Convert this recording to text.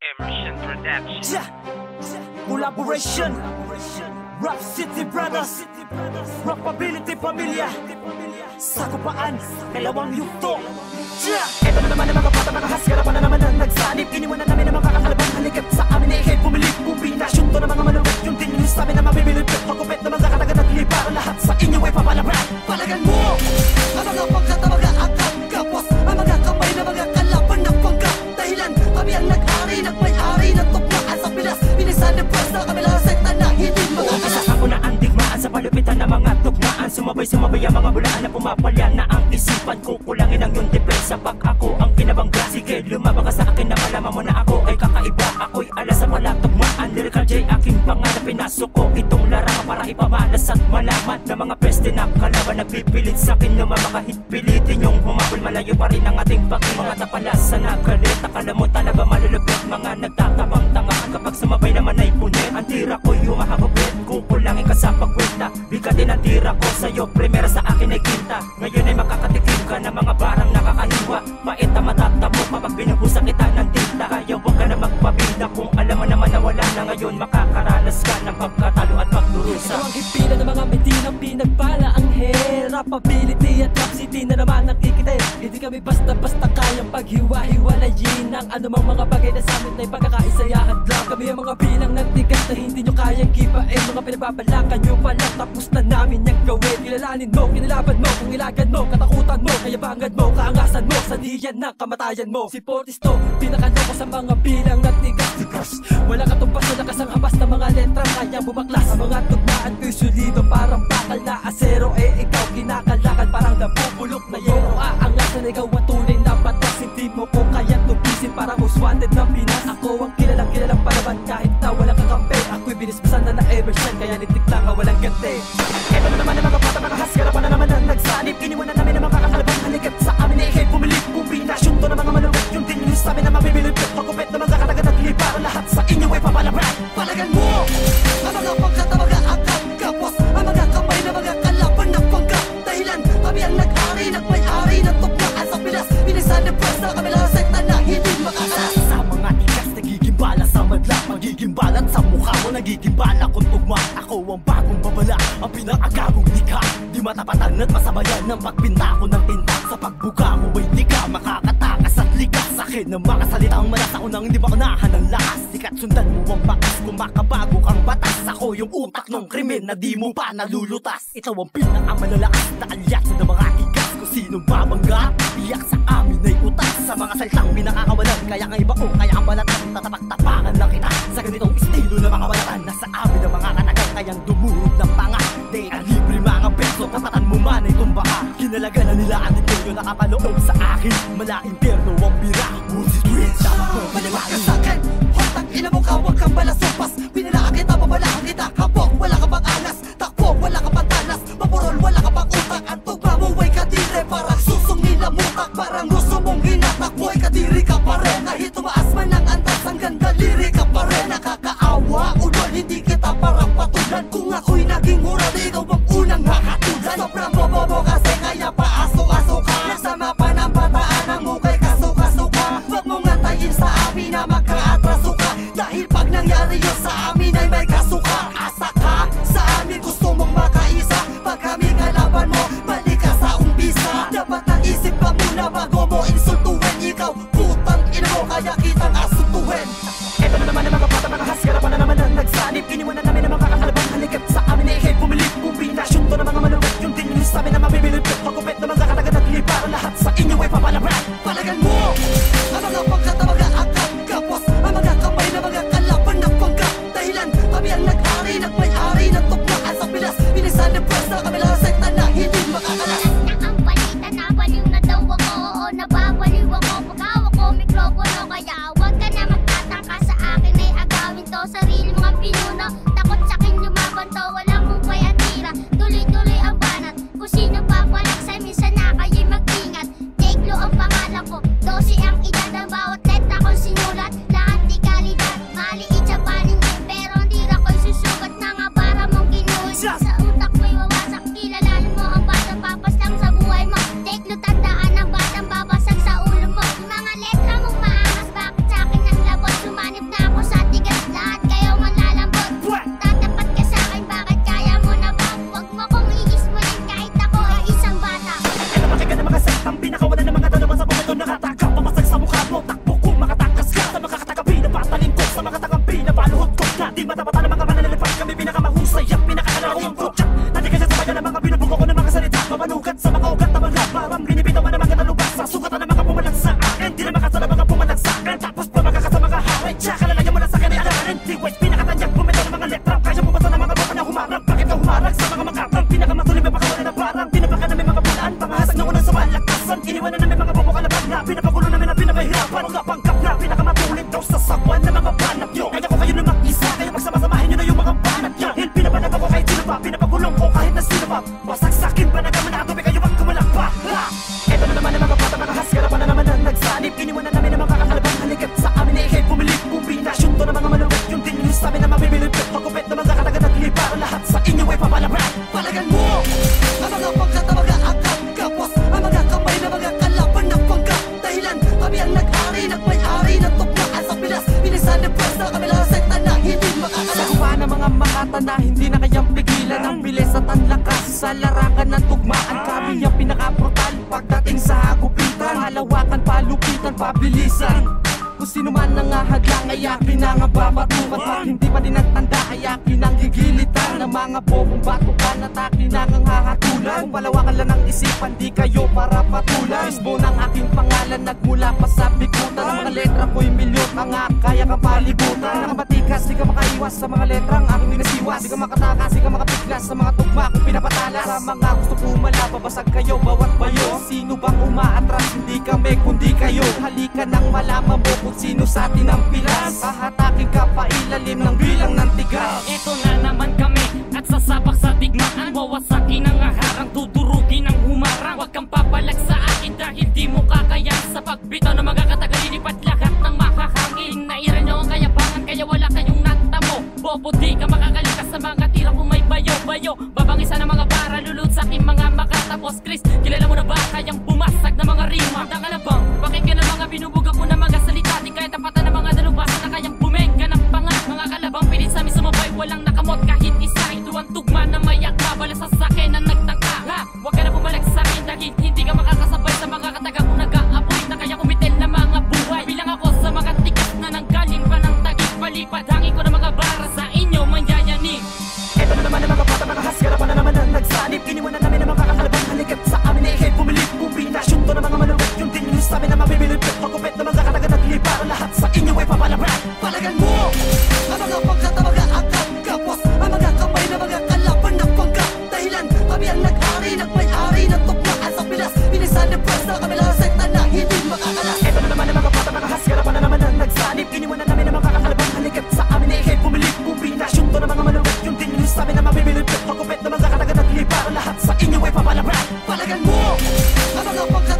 Emerson Production. Collaboration, Rap City Brothers, Rapability Pamilya, Sagupaan, dalawang yugto. Eto na naman ang mga bata, mga haskarapan na naman ang nagsanib. Iniwanan namin ang mga kakalabang halikat sa amin na ikay pumilip. Kombinasyon to ng mga malupit, yung din yung sabi na mabibilip. Pagkupit na mga katagan at libar, lahat sa inyo ay papalabran. Palagan mo ang mga pagkat na mga akad, kapos ang mga kamay na mga kalaban ng panggap. Dahilan kami ang nag-ari, nagmay-ari ng tuklaan sa Pilas. Pinisan ng press na kami lang sekta na hindi makakasa. Ako na ang digmaan sa palupitan ng mga tukmaan. Sumabay-sumabay ang mga bulaan na pumapalya na ang isipan ko. Kulangin ang yung depensa pag ako ang kinabangga. Sige, lumabang ka sa akin na malaman mo na ako ay kakaiba. Ako'y alas sa palatugmaan. Lyrical J, aking pangarap, pinasok ko itong larangan para ipamalas at malaman na mga peste na kalaban nagpipilit sa akin na mamakahit. Pilitin yung humabol, malayo pa rin ang ating paging mga tapalas sa nagalit. Akala mo talaga malulupit, mga nagtatabang tangaan kapag sumabay naman ay punit. Ang tira ko'y humahagupit, kukulangin ka sa pagkwenta. Bigatin ang tira ko sa'yo, primera sa akin ay quinta. Ngayon ay makakatikim ka na mga barang nakakahiwa. Pait na matatamo kapag binuhusan kita ng tinta. Kaya huwag ka na magpabida kung alam mo naman na wala na ngayon. Makakaranas ka ng pagkatalo at pagdurusa. Ito ang hipila ng mga medinang pinagpala ang Rapability at Rap City na naman nakikita. Hindi kami basta-basta kayang paghiwa-hiwalayin ang anumang mga bagay na sa amin ay pagkakaisayahan lang. Kami ang mga bilang ng tigas na hindi nyo kayang gibain. Mga pinagbabalakan nyo pala, tapos na namin yung gawin. Kilalanin mo, kinalaban mo, kung ilagan mo, katakutan mo, kayabangan mo, kaangasan mo, sandiyan ng kamatayan mo. Si Portisto, pinakaloko sa mga bilang ng tigas. Wala katumbas na lakas ang hamas ng mga letra, kaya bubaklas ang mga tugmaan ko'y solido, parang bakal na asero. Ikaw kinakalakan, parang nabubulok na yero. Aangasan, ikaw ang tunay na batas. Hindi mo ko kaya tubisin, parang most wanted ng Pinas. Ako ang kilalang palaban kahit na walang kakampi. Ako'y binisbasan na na-Emerson, kaya nitik lang walang ganti. Eto na naman ang mga bata, mga haskarapan na naman ang nagsanib. Iniwanan namin ang mga kakalabang halikat sa amin na ikay pumilip. Kombinasyon to ng mga malupit, yung din yung sabi na mabibilip. Pagkupit na mga katagan at libar, lahat sa inyo ay papalabran. Palagan mo ang mga pagkat na mga akad, kapos ang mga kamay na mga kalaban ng panggap. Dahilan kami ang nag-ari, nagmay-ari ng tuklaan sa Pilas. Pinisan ng press na kami lang sekta na hindi makakasa. Sa mga tigas, nagiging bala sa madla, magiging balat sa mukha mo, nagiging bala kung tugma. Ako ang bagong babala, ang pinakagagong likha. Di matapatan at masabayan ng pagpinta ko ng tinta. Sa pagbuka mo ay di ka makakatakas at likas. Sa akin ng mga salitang malas, ako nang hindi makunahan ng lakas. Sikat sundan mo ang bakas kung makabago kang batas. Ako yung utak ng krimen na di mo pa nalulutas. Ito ang pinakamalalakas na alyat sa mga tigas. Kung sinong babangga, iyak sa amin ay utas. Sa mga salitang pinakakawalan, kaya nga iba ko, kaya ang balatan. Tatapak-tapakan lang kita sa ganitong estilo na mga balatan. Nasa amin ang mga katagang kayang dumurog ng panga. Di ang libre mga beso, tapatan mo man ay tumba ka. Kinalaga na nila ang demonyo nakapaloob sa akin. Mala interno ang bira, Uzi Street. Maniwala ka sa'kin, hotak ina mo ka, huwag kang balasupas. Pinilaan kita, babalaan kita, kapok, wala ka pang alas. Takpo, wala ka pang tanas, mapurol, wala ka pang utak. Ang tugma mo ay kadire, parang susong nilamutak. Parang gusto mong hinatakbo ay kadiri ka pa rin. Kahit tumaas man ang antas, hanggang daliri ka pa rin. Nakakaawa, ulol, hindi kita parang patulan. Kung ako'y naging murad, ikaw ang unang makatulan. Sobrang bobobo kasi kaya paaso-aso ka. Nagsama pa ng bataan ang mukay kaso-kaso ka. Huwag mong antayin sa amin na magka-atraso ka. Dahil pag nangyari yun sa amin ay may kaso ka. Asa ka sa amin, gusto mong makaisa. Pag kami kalaban mo, balik ka sa umpisa. Dapat naisip ka muna bago mo insultuhin. Ikaw, putang ina mo, kaya kitang asuntuhin. Eto na naman ang mga bata, mga haskarapan na naman ang nagsanib. Iniwanan namin ang mga kakalabang halikat sa amin na ikay pumilip. Kombinasyon to ng mga malupit, yung din yung sabi na mabibilip. Pagkupit na mga katagan at libar, lahat sa inyo ay papalabran. Palagan mo ang mga pagkat na mga akad, kapos ang mga kamay na mga kalaban ng panggap. Dahilan kayang pigilan ang bilis at ang lakas sa larangan ng tugmaan. Kami ang pinaka-brutal pagdating sa hagupitan, halawakan, palupitan, pabilisan. Kung sino man ang ahadlang ay akin ang babatukan. Pag hindi pa din nagtanda ay akin ang gigilitan ng mga bobong batukan at akin ang hahatulan. Kung palawakan lang ng isipan, di kayo para patulan. Mismo ng aking pangalan nagmula pa sa bikutan. Ang mga letra ko'y milyon, mga kaya kang palibutan. Nakamatikas, di ka makaiwas sa mga letrang aking binasiwas. Di ka makatakas, di ka makapiglas sa mga tugma kong pinapatalas. Sa mga gusto kumala, babasag kayo bawat bayo. Sino bang umaatras? Hindi kami kundi kayo. Halika nang malaman mo kung sino sa atin ang pilas. Hahatakin ka pa ilalim ng bilang ng tigas. Ito na naman kami at sasabak sa digmaan. Wawasakin ang aharang, tudurugin ang humarang. Huwag kang papalag sa akin dahil di mo kakayan. Sa pagbitaw ng mga katagalilipat lahat ng makakangin. Naira nyo ang kayabangan kaya wala kayong natamo. Bobo di ka makakalikas sa mga tira kung may bayo-bayo. Babangisa ng mga para lulot sa aking mga makatapos. Chris, kilala mo na ba kayang bumasag ng mga rima? Tanga na bang pakinggan ng mga binubuga ko na mga salita? Di kaya tapatan ng mga dalubasa na kayang bumengga ng panga. Mga kalabang pilit sa amin sumabay, walang nakamot kahit isa. Ito ang tugma na mayak mabala sa sakin na nagtangka. Ha, huwag ka na bumalik sa akin dahil hindi ka makakasabay sa mga kataga kong nag-aapoy na kaya kumitil na mga buhay. Bilang ako sa mga tikas na nanggaling pa ng tagig palipad. Hangin ko ng mga bara sa inyo manyayanig. Eto na naman ang mga bata, mga haskarapan na naman ang nagsanib. Iniwanan namin ang mga kakalabang halikat sa amin na ikay pumilip. Kombinasyon to ng mga malupit, yung din yung sa amin na mabibilip. Pagkupit na mga kataga naglipa, lahat sa inyo ay papalabrak. Palagan mo ang mga pagkat na mga akap kapos, ang mga kamay na mga kalaban na pangka. Dahilan kami ang nag-ari, nagmay-ari ng tugmaan sa Pilas. Pinisan ng press na kami lang sekta na hindi makakalas. Eto na naman ang mga bata, mga haskarapan na naman ang nagsanib. Iniwanan namin ang mga kakalabang halikat sa amin na ikay pumilip. Kombinasyon to ng mga malupit, yung din yung sa amin na mabibilip. Pagkupit na mga kataga naglipa, lahat sa inyo ay papalabrak. Palagan mo ang mga pagkat